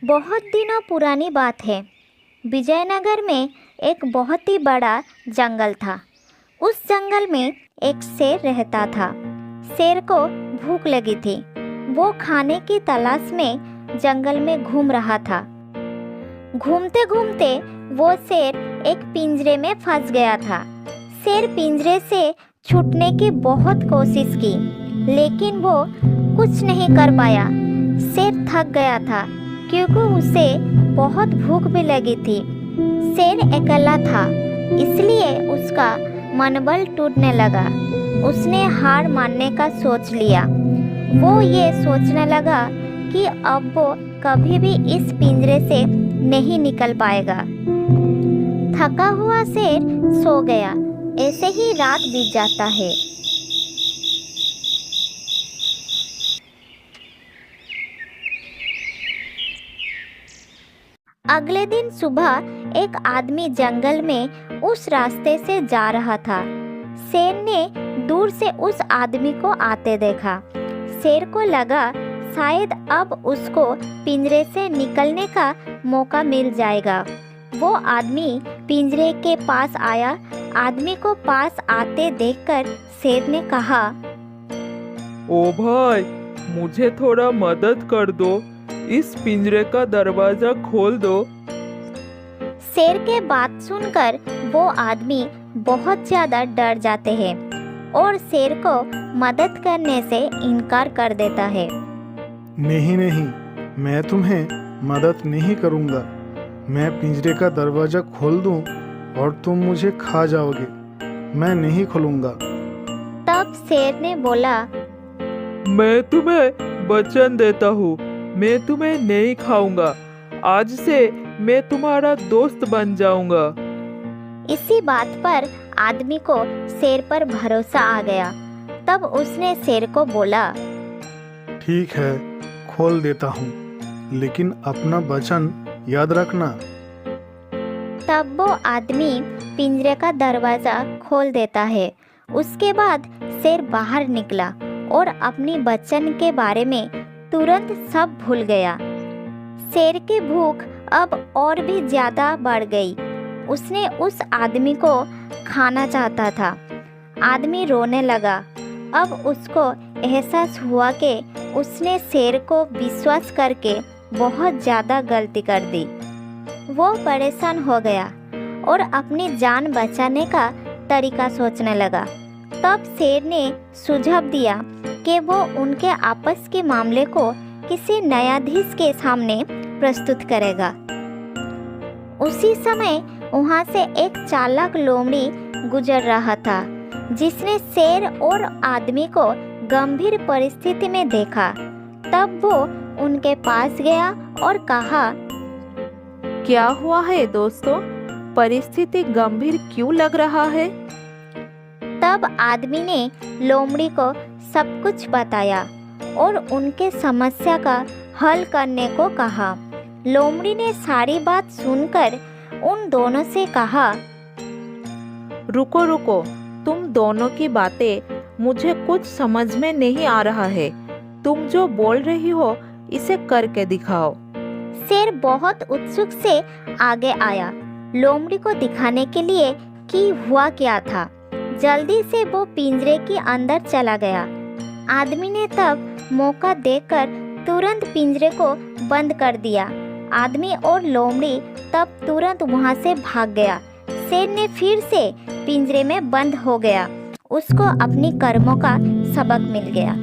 बहुत दिनों पुरानी बात है। विजयनगर में एक बहुत ही बड़ा जंगल था। उस जंगल में एक शेर रहता था। शेर को भूख लगी थी। वो खाने की तलाश में जंगल में घूम रहा था। घूमते घूमते वो शेर एक पिंजरे में फंस गया था। शेर पिंजरे से छूटने की बहुत कोशिश की, लेकिन वो कुछ नहीं कर पाया। शेर थक गया था क्योंकि उसे बहुत भूख भी लगी थी। शेर अकेला था, इसलिए उसका मनोबल टूटने लगा। उसने हार मानने का सोच लिया। वो ये सोचने लगा कि अब वो कभी भी इस पिंजरे से नहीं निकल पाएगा। थका हुआ शेर सो गया। ऐसे ही रात बीत जाता है। अगले दिन सुबह एक आदमी जंगल में उस रास्ते से जा रहा था। शेर ने दूर से उस आदमी को आते देखा। शेर को लगा शायद अब उसको पिंजरे से निकलने का मौका मिल जाएगा। वो आदमी पिंजरे के पास आया। आदमी को पास आते देखकर शेर ने कहा, ओ भाई, मुझे थोड़ा मदद कर दो। इस पिंजरे का दरवाजा खोल दो। शेर के बात सुनकर वो आदमी बहुत ज्यादा डर जाते हैं और शेर को मदद करने से इनकार कर देता है। नहीं नहीं, मैं तुम्हें मदद नहीं करूँगा। मैं पिंजरे का दरवाज़ा खोल दूँ और तुम मुझे खा जाओगे। मैं नहीं खोलूँगा। तब शेर ने बोला, मैं तुम्हें वचन देता हूँ, मैं तुम्हें नहीं खाऊंगा। आज से मैं तुम्हारा दोस्त बन जाऊंगा। इसी बात पर आदमी को शेर पर भरोसा आ गया। तब उसने शेर को बोला, ठीक है, खोल देता हूँ, लेकिन अपना वचन याद रखना। तब वो आदमी पिंजरे का दरवाजा खोल देता है। उसके बाद शेर बाहर निकला और अपनी वचन के बारे में तुरंत सब भूल गया। शेर की भूख अब और भी ज्यादा बढ़ गई। उसने उस आदमी को खाना चाहता था। आदमी रोने लगा। अब उसको एहसास हुआ कि उसने शेर को विश्वास करके बहुत ज़्यादा गलती कर दी। वो परेशान हो गया और अपनी जान बचाने का तरीका सोचने लगा। तब शेर ने सुझाव दिया कि वो उनके आपस के मामले को किसी न्यायाधीश के सामने प्रस्तुत करेगा। उसी समय वहाँ से एक चालाक लोमड़ी गुजर रहा था, जिसने शेर और आदमी को गंभीर परिस्थिति में देखा। तब वो उनके पास गया और कहा, क्या हुआ है दोस्तों? परिस्थिति गंभीर क्यों लग रहा है? तब आदमी ने लोमड़ी को सब कुछ बताया और उनके समस्या का हल करने को कहा। लोमड़ी ने सारी बात सुनकर उन दोनों से कहा, रुको रुको, तुम दोनों की बातें मुझे कुछ समझ में नहीं आ रहा है। तुम जो बोल रही हो इसे करके दिखाओ। शेर बहुत उत्सुक से आगे आया, लोमड़ी को दिखाने के लिए कि हुआ क्या था। जल्दी से वो पिंजरे के अंदर चला गया। आदमी ने तब मौका देखकर तुरंत पिंजरे को बंद कर दिया। आदमी और लोमड़ी तब तुरंत वहां से भाग गया। शेर ने फिर से पिंजरे में बंद हो गया। उसको अपनी कर्मों का सबक मिल गया।